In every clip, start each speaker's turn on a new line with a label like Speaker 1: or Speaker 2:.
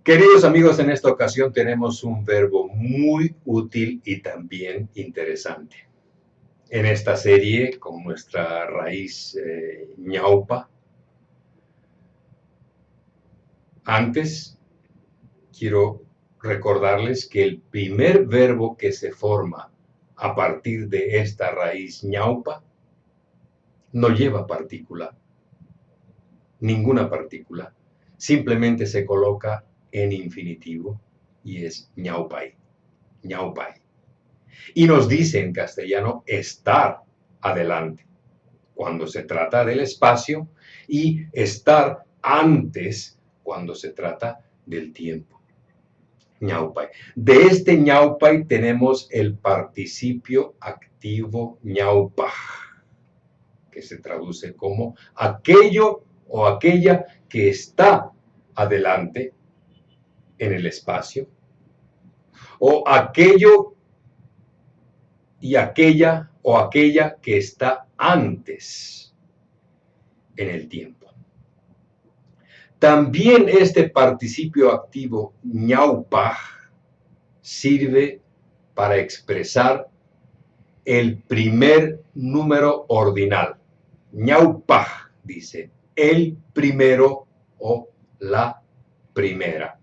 Speaker 1: Queridos amigos, en esta ocasión tenemos un verbo muy útil y también interesante. En esta serie, con nuestra raíz ñaupa, antes quiero recordarles que el primer verbo que se forma a partir de esta raíz ñaupa no lleva partícula, ninguna partícula, simplemente se coloca en infinitivo y es ñaupai, ñaupai. Y nos dice en castellano estar adelante, cuando se trata del espacio, y estar antes cuando se trata del tiempo. Ñaupai. De este ñaupai tenemos el participio activo ñaupaj, que se traduce como aquello o aquella que está adelante en el espacio, o aquello y aquella o aquella que está antes en el tiempo. También este participio activo ñaupaj sirve para expresar el primer número ordinal. Ñaupaj dice el primero o la primera.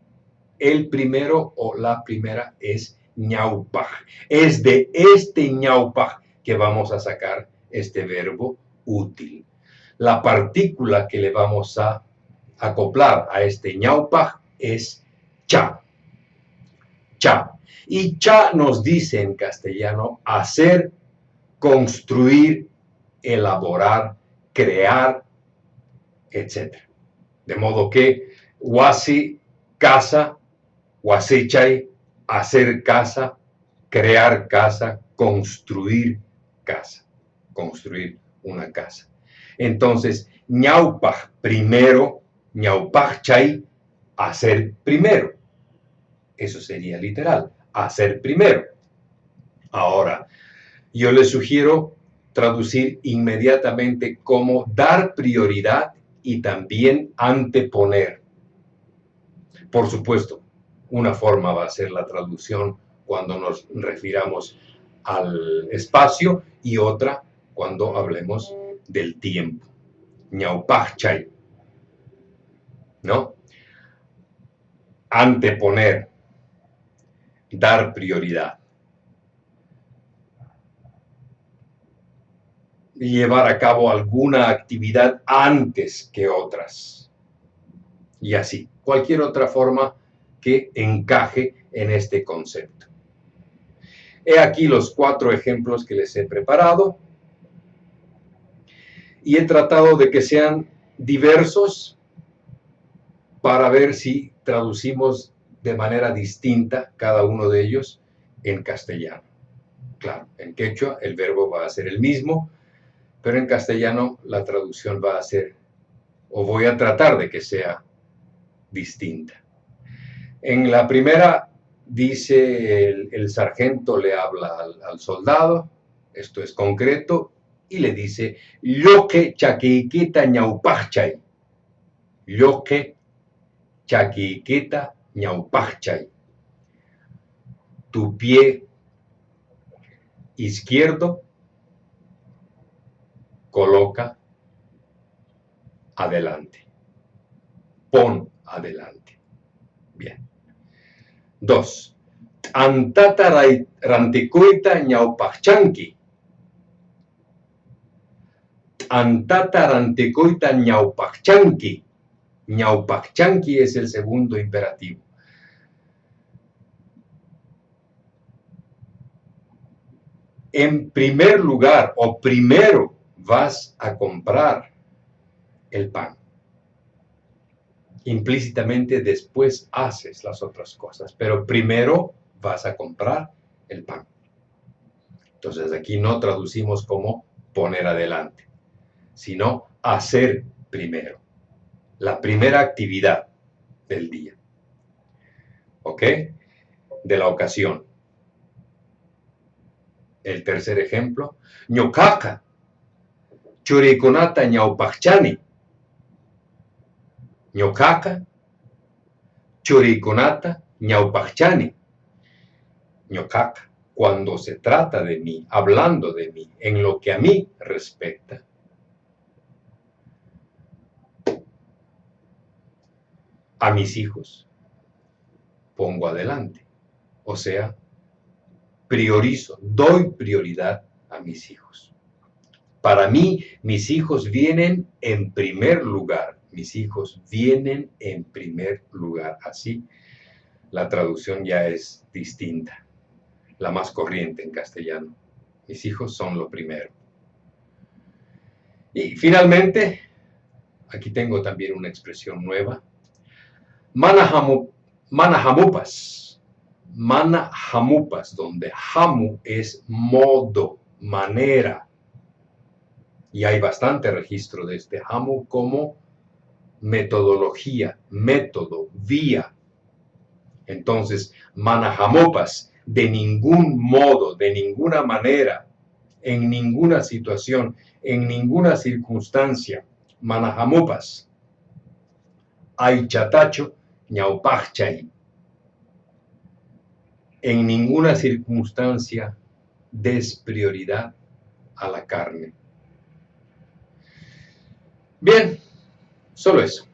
Speaker 1: El primero o la primera es ñaupaj. Es de este ñaupaj que vamos a sacar este verbo útil. La partícula que le vamos a acoplar a este ñaupaj es cha. Cha. Y cha nos dice en castellano hacer, construir, elaborar, crear, etc. De modo que wasi, casa, wasichay, hacer casa, crear casa, construir casa, construir una casa. Entonces, ñaupaj primero, ñaupajchay, hacer primero. Eso sería literal, hacer primero. Ahora, yo les sugiero traducir inmediatamente como dar prioridad y también anteponer. Por supuesto, una forma va a ser la traducción cuando nos refiramos al espacio y otra cuando hablemos del tiempo. Ñaupajchay, ¿no? Anteponer, dar prioridad. Llevar a cabo alguna actividad antes que otras. Y así, cualquier otra forma que encaje en este concepto. He aquí los 4 ejemplos que les he preparado y he tratado de que sean diversos para ver si traducimos de manera distinta cada uno de ellos en castellano. Claro, en quechua el verbo va a ser el mismo, pero en castellano la traducción va a ser, o voy a tratar de que sea distinta. En la primera dice el sargento le habla al soldado, esto es concreto, y le dice, Yoque chaquiquita ñaupajchay. Yoque chaquiquita ñaupajchay. Tu pie izquierdo coloca adelante. Pon adelante. Bien. 2. Antata ranticuita ñaupajchanqui. Antata ranticuita ñaupajchanqui. Ñaupajchanqui es el segundo imperativo. En primer lugar o primero vas a comprar el pan. Implícitamente después haces las otras cosas, pero primero vas a comprar el pan. Entonces aquí no traducimos como poner adelante, sino hacer primero. La primera actividad del día. ¿Ok? De la ocasión. El tercer ejemplo, ñocaca, churiconata ñaupajchani. Ñocaca, churiconata ñaupachani, ñocaca. Cuando se trata de mí, hablando de mí, en lo que a mí respecta, a mis hijos pongo adelante. O sea, priorizo, doy prioridad a mis hijos. Para mí, mis hijos vienen en primer lugar. Mis hijos vienen en primer lugar. Así, la traducción ya es distinta, la más corriente en castellano. Mis hijos son lo primero. Y finalmente, aquí tengo también una expresión nueva. Manahamupas. Manahamupas, donde hamu es modo, manera. Y hay bastante registro de este hamu como metodología, método, vía. Entonces, manahamupas, de ningún modo, de ninguna manera, en ninguna situación, en ninguna circunstancia, manahamupas. Aychatacho ñaupachai. En ninguna circunstancia des prioridad a la carne. Bien, solo eso.